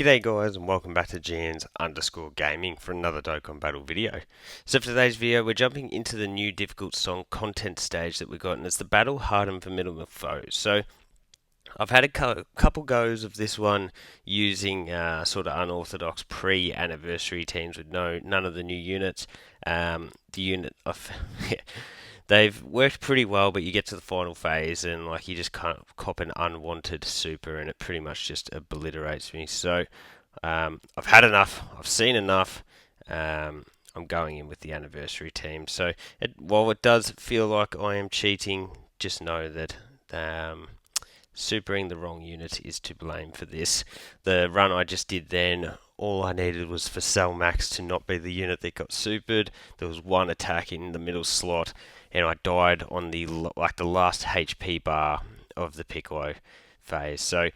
G'day guys and welcome back to GNs_gaming for another Dokkan Battle video. So for today's video we're jumping into the new difficult song content stage that we got, and it's the Battle-Hardened Formidable Foes. So I've had a couple goes of this one using sort of unorthodox pre-anniversary teams with none of the new units. The unit of they've worked pretty well, but you get to the final phase and like you just kind of cop an unwanted super, and it pretty much just obliterates me. So I've had enough. I've seen enough. I'm going in with the anniversary team. So while it does feel like I am cheating, just know that supering the wrong unit is to blame for this. The run I just did then, all I needed was for Cell Max to not be the unit that got supered. There was one attack in the middle slot, and I died on the last HP bar of the Piccolo phase. So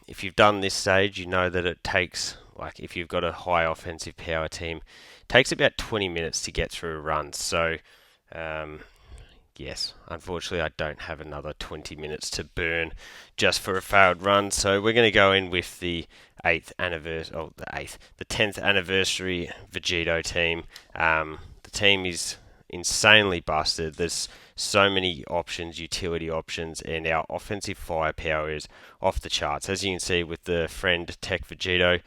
if you've done this stage, you know that it takes, like if you've got a high offensive power team, it takes about 20 minutes to get through a run. So yes, unfortunately I don't have another 20 minutes to burn just for a failed run. So we're going to go in with the 10th anniversary Vegito team. The team is insanely busted. There's so many options, utility options, and our offensive firepower is off the charts. As you can see with the friend Tech Vegito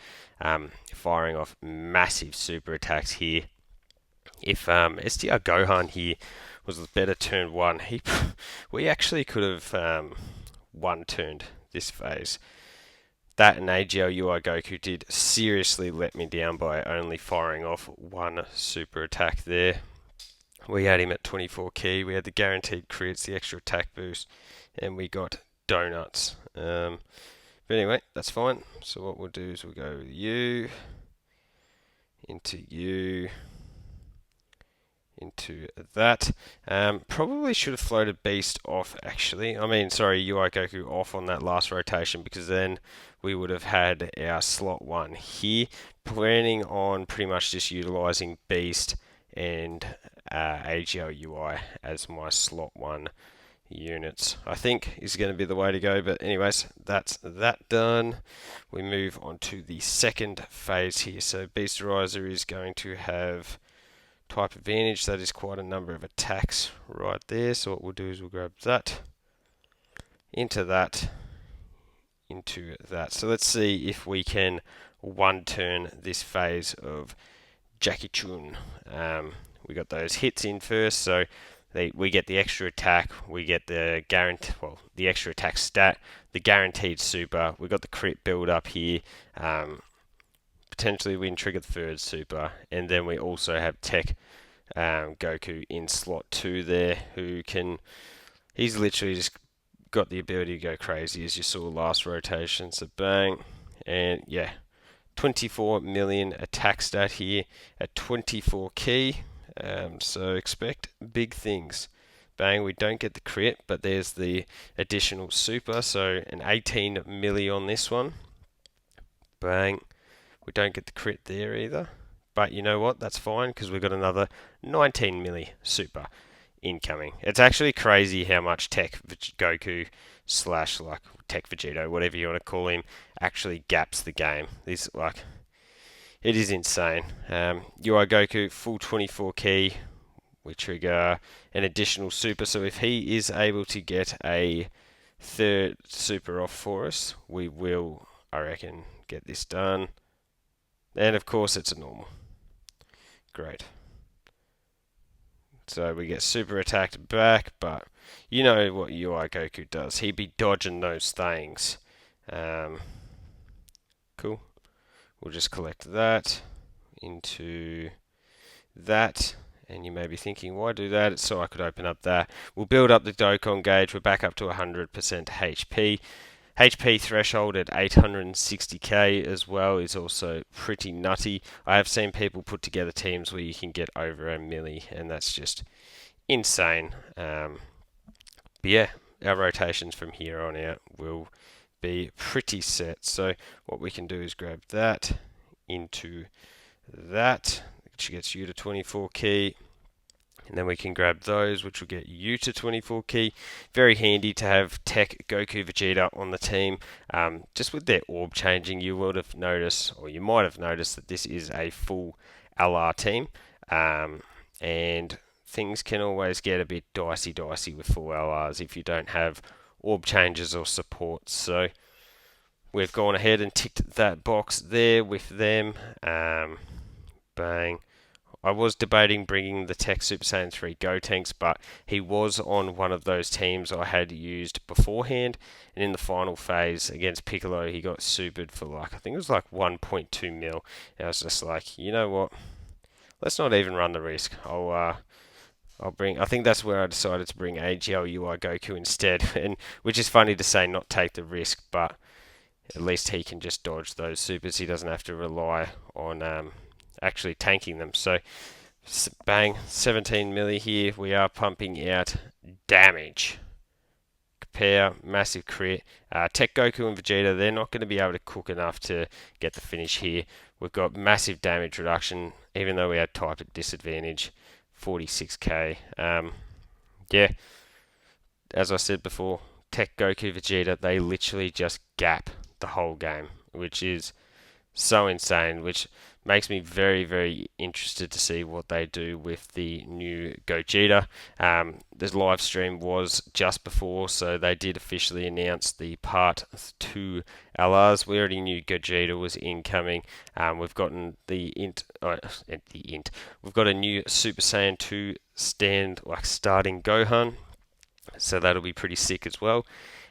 firing off massive super attacks here. If STR Gohan here was better turn one, we actually could have one-turned this phase. That and AGL UI Goku did seriously let me down by only firing off one super attack there. We had him at 24 key, we had the guaranteed crits, the extra attack boost, and we got donuts. But anyway, that's fine. So what we'll do is we'll go with you, into that. Probably should have floated Beast off actually. Sorry, UI Goku off on that last rotation, because then we would have had our slot 1 here. Planning on pretty much just utilizing Beast and AGL UI as my slot 1 units, I think is going to be the way to go. But anyways, that's that done. We move on to the second phase here. So Beasterizer is going to have type advantage. That is quite a number of attacks right there. So what we'll do is we'll grab that, into that, into that. So let's see if we can one-turn this phase of Jackie Chun. We got those hits in first, so we get the extra attack, we get the the extra attack stat, the guaranteed super. We got the crit build up here. Potentially we can trigger the third super, and then we also have Tech Goku in slot 2 there, he's literally just got the ability to go crazy, as you saw last rotation. So bang, and yeah, 24 million attack stat here at 24 key. So expect big things. Bang, we don't get the crit, but there's the additional super, so an 18 milli on this one. Bang, we don't get the crit there either. But you know what, that's fine, because we've got another 19 milli super incoming. It's actually crazy how much Tech Goku / Tech Vegito, whatever you want to call him, actually gaps the game. It is insane. UI Goku, full 24 key. We trigger an additional super, so if he is able to get a third super off for us, we will, I reckon, get this done. And of course it's a normal. Great. So we get super attacked back, but you know what UI Goku does. He be dodging those things. Cool. We'll just collect that into that. And you may be thinking, why do that? It's so I could open up that. We'll build up the Dokkan gauge. We're back up to 100% HP. HP threshold at 860k as well is also pretty nutty. I have seen people put together teams where you can get over a milli, and that's just insane. But yeah, our rotations from here on out will be pretty set. So what we can do is grab that into that, which gets you to 24 key. And then we can grab those, which will get you to 24 key. Very handy to have Tech, Goku, Vegeta on the team. Just with their orb changing, you would have noticed, or you might have noticed, that this is a full LR team. And things can always get a bit dicey with full LRs if you don't have orb changes or support. So we've gone ahead and ticked that box there with them. Bang. I was debating bringing the Tech Super Saiyan 3 Gotenks, but he was on one of those teams I had used beforehand, and in the final phase against Piccolo, he got supered for I think it was like 1.2 mil. And I was just like, you know what? Let's not even run the risk. I'll bring. I think that's where I decided to bring AGL UI Goku instead, and which is funny to say, not take the risk, but at least he can just dodge those supers. He doesn't have to rely on actually tanking them. So bang, 17 milli here. We are pumping out damage. Compare, massive crit. Tech Goku and Vegeta, they're not going to be able to cook enough to get the finish here. We've got massive damage reduction, even though we had type at disadvantage, 46k. Yeah, as I said before, Tech Goku Vegeta, they literally just gap the whole game, which is so insane, which makes me very interested to see what they do with the new Gogeta. This live stream was just before, so they did officially announce the Part 2 LRs. We already knew Gogeta was incoming. We've gotten the We've got a new Super Saiyan 2 starting Gohan, so that'll be pretty sick as well.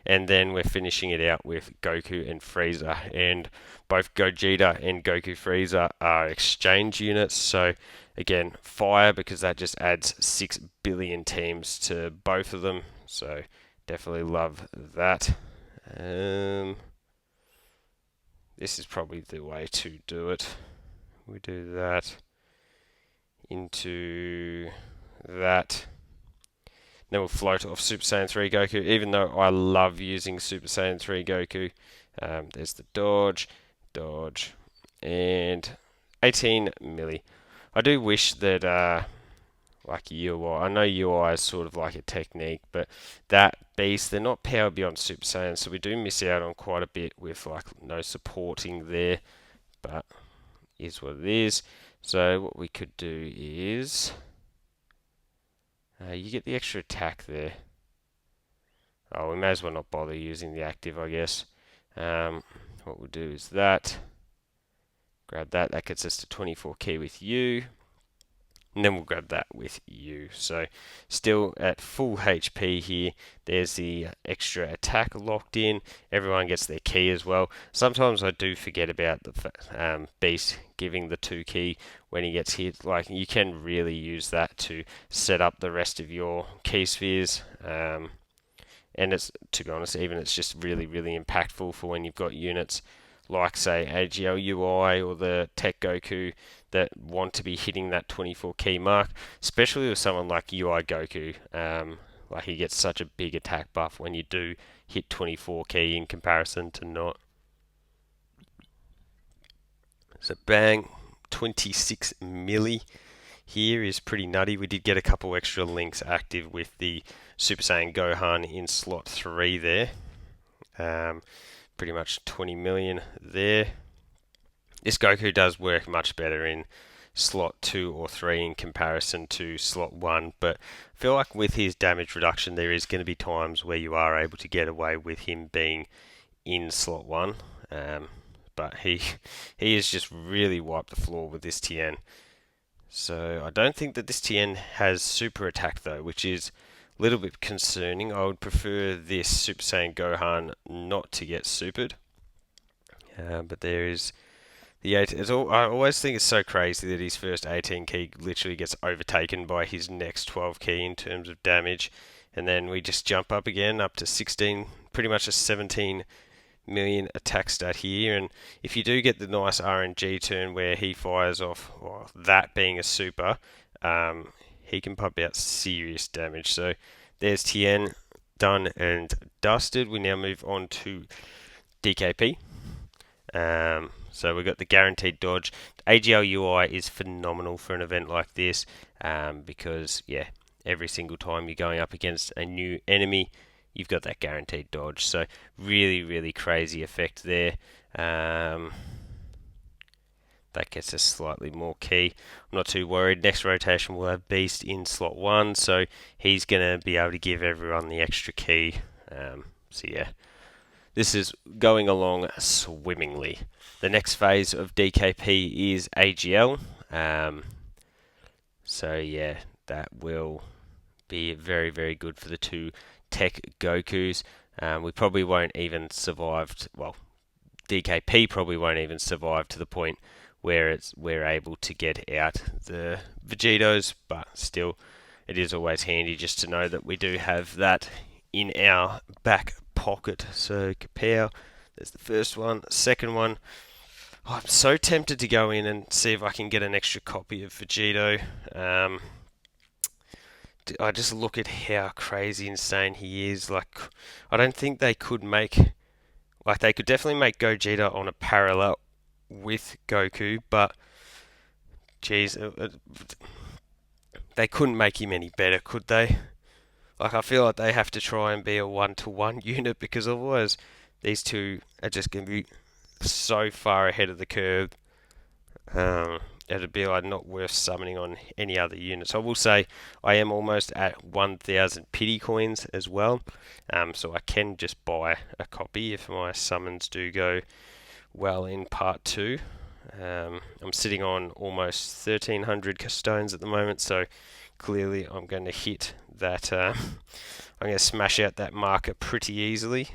And then we're finishing it out with Goku and Frieza, and both Gogeta and Goku Frieza are exchange units, so again, fire, because that just adds 6 billion teams to both of them, so definitely love that. This is probably the way to do it. We do that into that. Then we'll float off Super Saiyan 3 Goku, even though I love using Super Saiyan 3 Goku. There's the dodge, and 18 milli. I do wish that, like UI, I know UI is sort of like a technique, but that beast, they're not power beyond Super Saiyan, so we do miss out on quite a bit with like no supporting there, but is what it is. So what we could do is... you get the extra attack there. Oh, we may as well not bother using the active, I guess. What we'll do is that. Grab that. That gets us to 24 key with you. And then we'll grab that with you. So still at full HP here. There's the extra attack locked in. Everyone gets their key as well. Sometimes I do forget about the beast giving the 2 key when he gets hit. Like, you can really use that to set up the rest of your key spheres. And it's, to be honest, even it's just really impactful for when you've got units like, say, AGL UI or the Tech Goku that want to be hitting that 24 key mark, especially with someone like UI Goku. Like, he gets such a big attack buff when you do hit 24 key in comparison to not. So bang, 26 milli here is pretty nutty. We did get a couple extra links active with the Super Saiyan Gohan in slot 3 there. Pretty much 20 million there. This Goku does work much better in slot 2 or 3 in comparison to slot 1, but I feel like with his damage reduction there is going to be times where you are able to get away with him being in slot 1, but he has just really wiped the floor with this TN. So I don't think that this TN has super attack though, which is a little bit concerning. I would prefer this Super Saiyan Gohan not to get supered. But there is the 8. I always think it's so crazy that his first 18 key literally gets overtaken by his next 12 key in terms of damage. And then we just jump up again up to 16, pretty much a 17 million attack stat here. And if you do get the nice RNG turn where he fires off, well, that being a super, he can pump out serious damage. So there's Tien done and dusted. We now move on to DKP. So we've got the guaranteed dodge. AGL UI is phenomenal for an event like this, because yeah, every single time you're going up against a new enemy, you've got that guaranteed dodge. So really crazy effect there. That gets us slightly more key. I'm not too worried. Next rotation we'll have Beast in slot 1, so he's going to be able to give everyone the extra key. So yeah, this is going along swimmingly. The next phase of DKP is AGL. So yeah, that will be very good for the two tech Gokus. We probably won't even survive. Well, DKP probably won't even survive to the point where we're able to get out the Vegetos, but still, it is always handy just to know that we do have that in our back pocket. So Kapow, there's the first one. Second one, I'm so tempted to go in and see if I can get an extra copy of Vegeto. I just look at how crazy insane he is. Like, I don't think they could make... Like, they could definitely make Gogeta on a parallel with Goku, but geez, they couldn't make him any better, could they? Like, I feel like they have to try and be a one-to-one unit, because otherwise these two are just going to be so far ahead of the curve. It'd be like not worth summoning on any other units. I will say I am almost at 1,000 pity coins as well, so I can just buy a copy if my summons do go well in part 2. I'm sitting on almost 1,300 stones at the moment, so clearly I'm going to hit that. I'm going to smash out that marker pretty easily.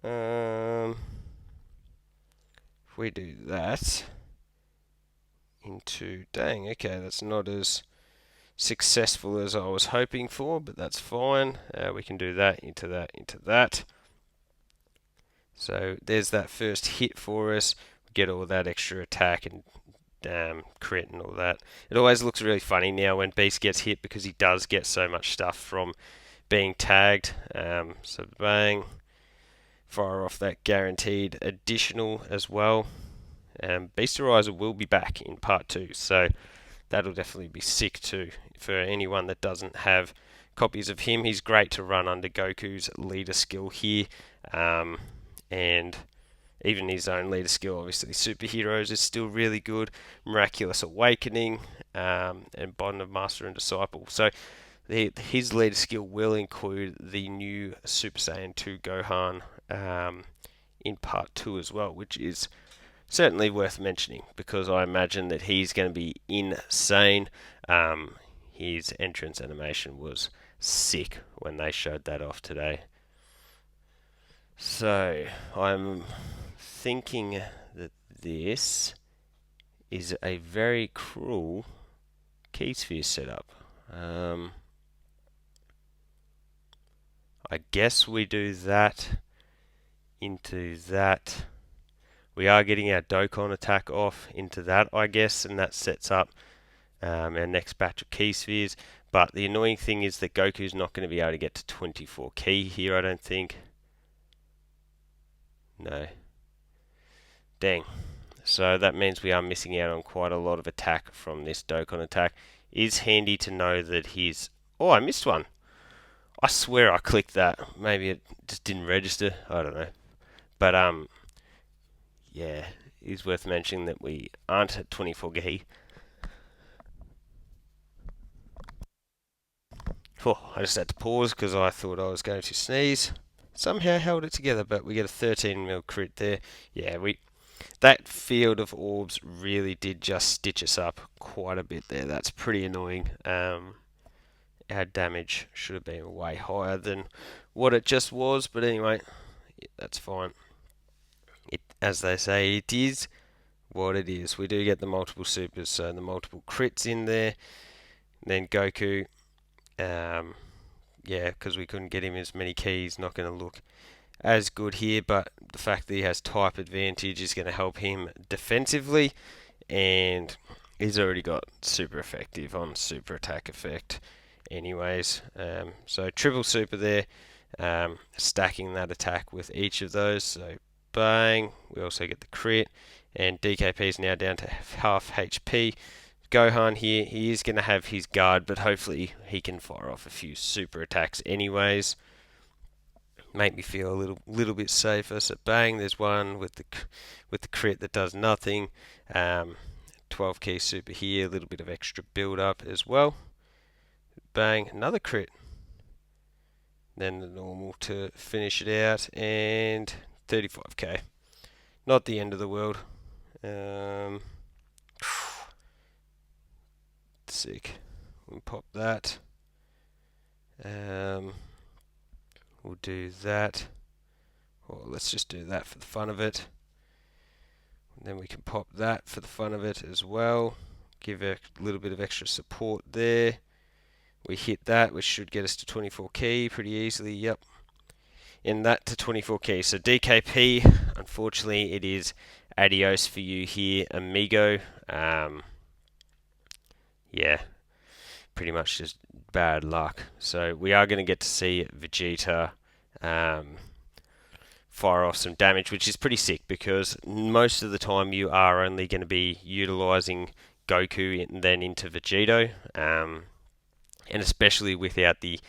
If we do that into... Dang, okay, that's not as successful as I was hoping for, but that's fine. We can do that, into that, into that. So there's that first hit for us. We get all that extra attack and crit and all that. It always looks really funny now when Beast gets hit, because he does get so much stuff from being tagged. So bang, fire off that guaranteed additional as well. Beasterizer will be back in part 2, so that'll definitely be sick too for anyone that doesn't have copies of him. He's great to run under Goku's leader skill here, and even his own leader skill, obviously Superheroes, is still really good. Miraculous Awakening, and Bond of Master and Disciple. So his leader skill will include the new Super Saiyan 2 Gohan in part 2 as well, which is certainly worth mentioning, because I imagine that he's going to be insane. His entrance animation was sick when they showed that off today. So I'm thinking that this is a very cruel key sphere setup. I guess we do that into that. We are getting our Dokkan attack off into that, I guess, and that sets up our next batch of key spheres. But the annoying thing is that Goku's not going to be able to get to 24 key here, I don't think. No. Dang. So that means we are missing out on quite a lot of attack from this Dokkan attack. It's handy to know that he's... Oh, I missed one. I swear I clicked that. Maybe it just didn't register. I don't know. But, yeah, it is worth mentioning that we aren't at 24 key. Oh, I just had to pause because I thought I was going to sneeze. Somehow held it together, but we get a 13 mil crit there. Yeah, that field of orbs really did just stitch us up quite a bit there. That's pretty annoying. Our damage should have been way higher than what it just was, but anyway, that's fine. As they say, it is what it is. We do get the multiple supers, so the multiple crits in there. Then Goku, yeah, because we couldn't get him as many keys, not going to look as good here, but the fact that he has type advantage is going to help him defensively, and he's already got super effective on super attack effect anyways. So triple super there, stacking that attack with each of those, so bang. We also get the crit, and DKP is now down to half HP. Gohan here, he is going to have his guard, but hopefully he can fire off a few super attacks anyways. Make me feel a little bit safer. So bang, there's one with the crit that does nothing. 12 key super here, a little bit of extra build up as well. Bang, another crit. Then the normal to finish it out, and 35k. Not the end of the world. Sick. We'll pop that. We'll do that. Or let's just do that for the fun of it. And then we can pop that for the fun of it as well. Give a little bit of extra support there. We hit that, which should get us to 24 key pretty easily. Yep. And that to 24 key. So DKP, unfortunately, it is adios for you here, amigo. Yeah, pretty much just bad luck. So we are going to get to see Vegeta fire off some damage, which is pretty sick because most of the time you are only going to be utilizing Goku and then into Vegito, and especially without the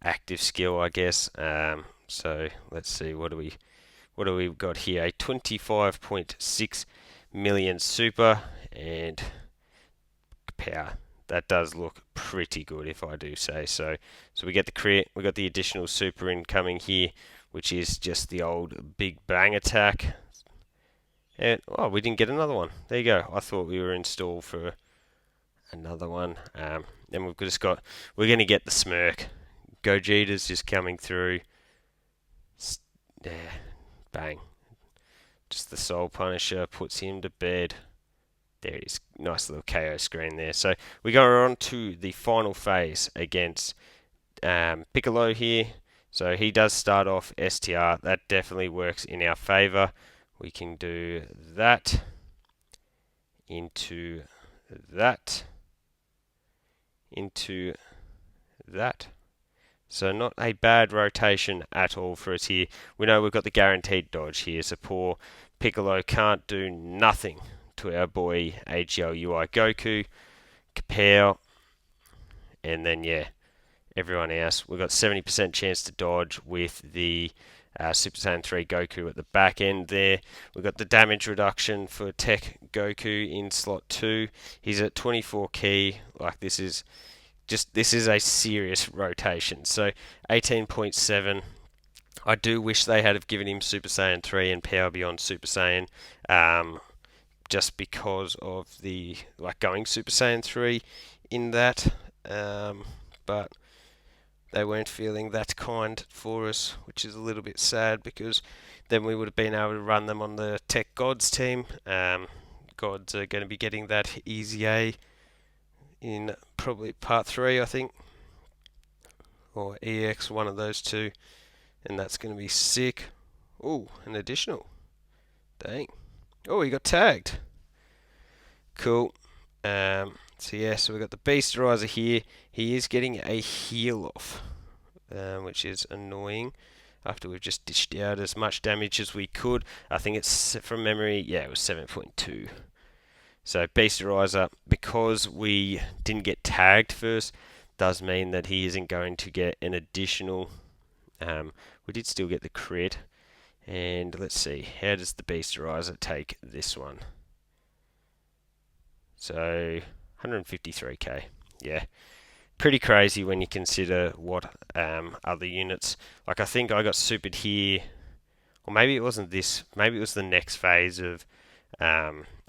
active skill, I guess. So let's see, what do we got here? A 25.6 million super and power. That does look pretty good, if I do say so. So we get the crit, we got the additional super incoming here, which is just the old big bang attack. And oh, we didn't get another one. There you go. I thought we were in stall for another one. Then we've just got, we're going to get the smirk. Gogeta's just coming through. Yeah, bang. Just the Soul Punisher puts him to bed. There it is. Nice little KO screen there. So we go on to the final phase against Piccolo here. So he does start off STR. That definitely works in our favor. We can do that into that into that. So not a bad rotation at all for us here. We know we've got the guaranteed dodge here, so poor Piccolo can't do nothing to our boy AGL UI Goku. Kapow. And then, yeah, everyone else. We've got 70% chance to dodge with the Super Saiyan 3 Goku at the back end there. We've got the damage reduction for Tech Goku in slot 2. He's at 24 key. Like, this is a serious rotation. So 18.7. I do wish they had have given him Super Saiyan 3 and Power Beyond Super Saiyan, just because of the going Super Saiyan 3 in that. But they weren't feeling that kind for us, which is a little bit sad because then we would have been able to run them on the Tech Gods team. Gods are going to be getting that Easy A in probably part 3, I think, or EX, one of those two, and that's going to be sick. Oh, an additional. Dang. Oh, he got tagged. Cool. So yeah, so we've got the Beasterizer here. He is getting a heal off, which is annoying. After we've just dished out as much damage as we could. I think it's, from memory, yeah, it was 7.2. So Beasterizer, because we didn't get tagged first, does mean that he isn't going to get an additional. We did still get the crit. And let's see, how does the Beasterizer take this one? So 153k. Yeah, pretty crazy when you consider what other units. Like, I think I got supered here, or maybe it wasn't this. Maybe it was the next phase of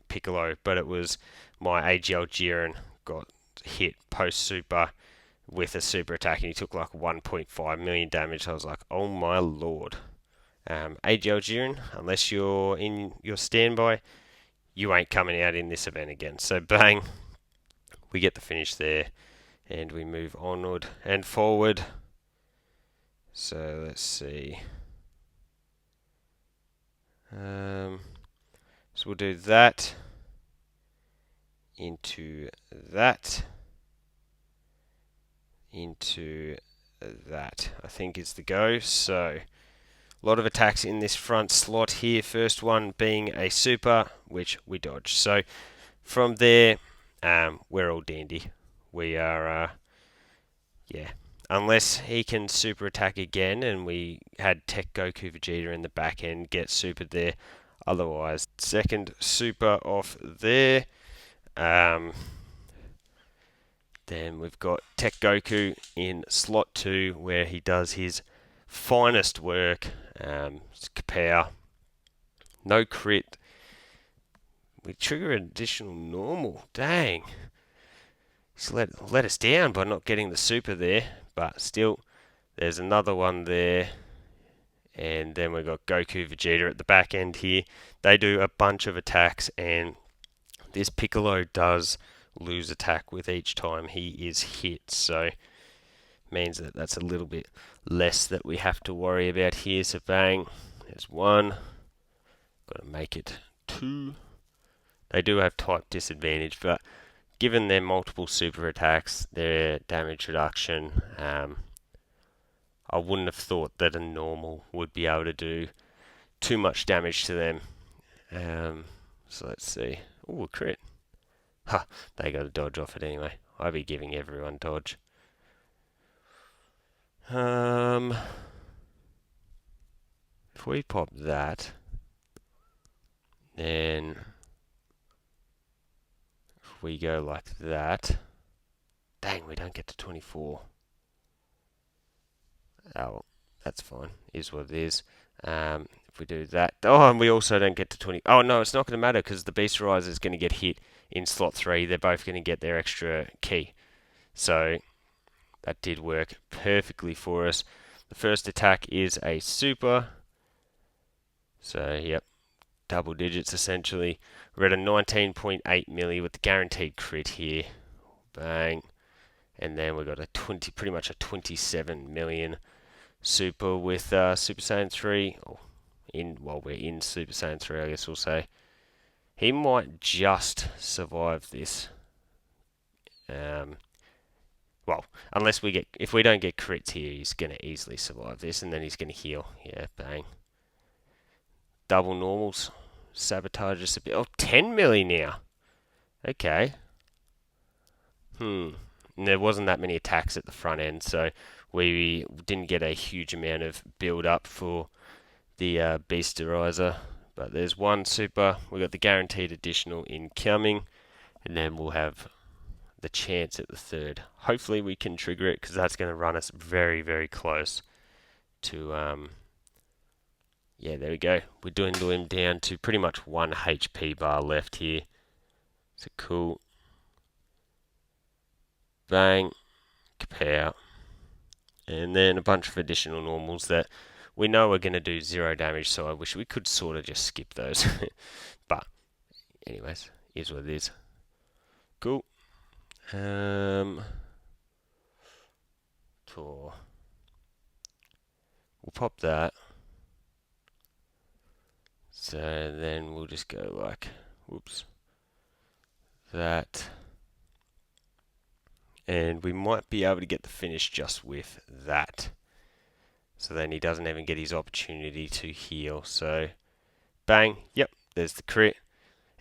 Piccolo, but it was my AGL Jiren got hit post super with a super attack, and he took like 1.5 million damage. I was like, oh my lord. AGL Jiren, unless you're in your standby, you ain't coming out in this event again. So bang, we get the finish there, and we move onward and forward. So let's see. So we'll do that into that into that, I think is the go. So A lot of attacks in this front slot here. First one being a super, which we dodge. So from there, we're all dandy. We are, yeah. Unless he can super attack again, and we had Tech Goku Vegeta in the back end get supered there. Otherwise, second super off there. Then we've got Tech Goku in slot 2, where he does his finest work. Kapow. No crit. We trigger an additional normal. Dang. He's let us down by not getting the super there. But still, there's another one there. And then we've got Goku Vegeta at the back end here. They do a bunch of attacks, and this Piccolo does lose attack with each time he is hit. So means that that's a little bit less that we have to worry about here. So bang, there's 1. Got to make it 2. They do have type disadvantage, but given their multiple super attacks, their damage reduction, I wouldn't have thought that a normal would be able to do too much damage to them. So let's see. Ooh, a crit. Ha, they got a dodge off it anyway. I'd be giving everyone dodge. If we pop that, then if we go like that, dang, we don't get to 24. Oh, that's fine. Is what it is. If we do that, oh, and we also don't get to 20. Oh no, it's not going to matter because the Beast Riser is going to get hit in slot 3. They're both going to get their extra key. So that did work perfectly for us. The first attack is a super. So, yep, double digits essentially. We're at a 19.8 milli with the guaranteed crit here. Bang. And then we've got a pretty much a 27 million super with Super Saiyan 3. While we're in Super Saiyan 3, I guess we'll say. He might just survive this. Well, if we don't get crits here, he's going to easily survive this, and then he's going to heal. Yeah, bang. Double normals. Sabotage us a bit. Oh, 10 milli now. Okay. And there wasn't that many attacks at the front end, so we didn't get a huge amount of build up for the Beasterizer. But there's 1 super. We got the guaranteed additional incoming, and then we'll have the chance at the 3rd. Hopefully we can trigger it, because that's going to run us very, very close to yeah, there we go. We dwindle him down to pretty much 1 HP bar left here. So cool. Bang. Kapow. And then a bunch of additional normals that we know are going to do 0 damage, so I wish we could sort of just skip those. But anyways, is what it is. Cool. We'll pop that. So then we'll just go like, whoops, that. And we might be able to get the finish just with that. So then he doesn't even get his opportunity to heal. So bang, yep, there's the crit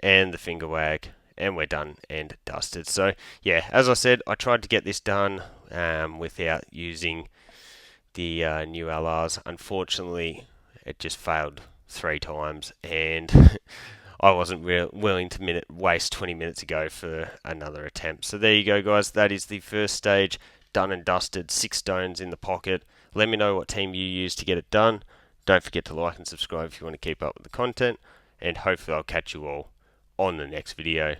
and the finger wag. And we're done and dusted. So yeah, as I said, I tried to get this done without using the new LRs. Unfortunately, it just failed 3 times, and I wasn't willing to waste 20 minutes ago for another attempt. So there you go, guys. That is the first stage done and dusted. 6 stones in the pocket. Let me know what team you use to get it done. Don't forget to like and subscribe if you want to keep up with the content, and hopefully I'll catch you all on the next video.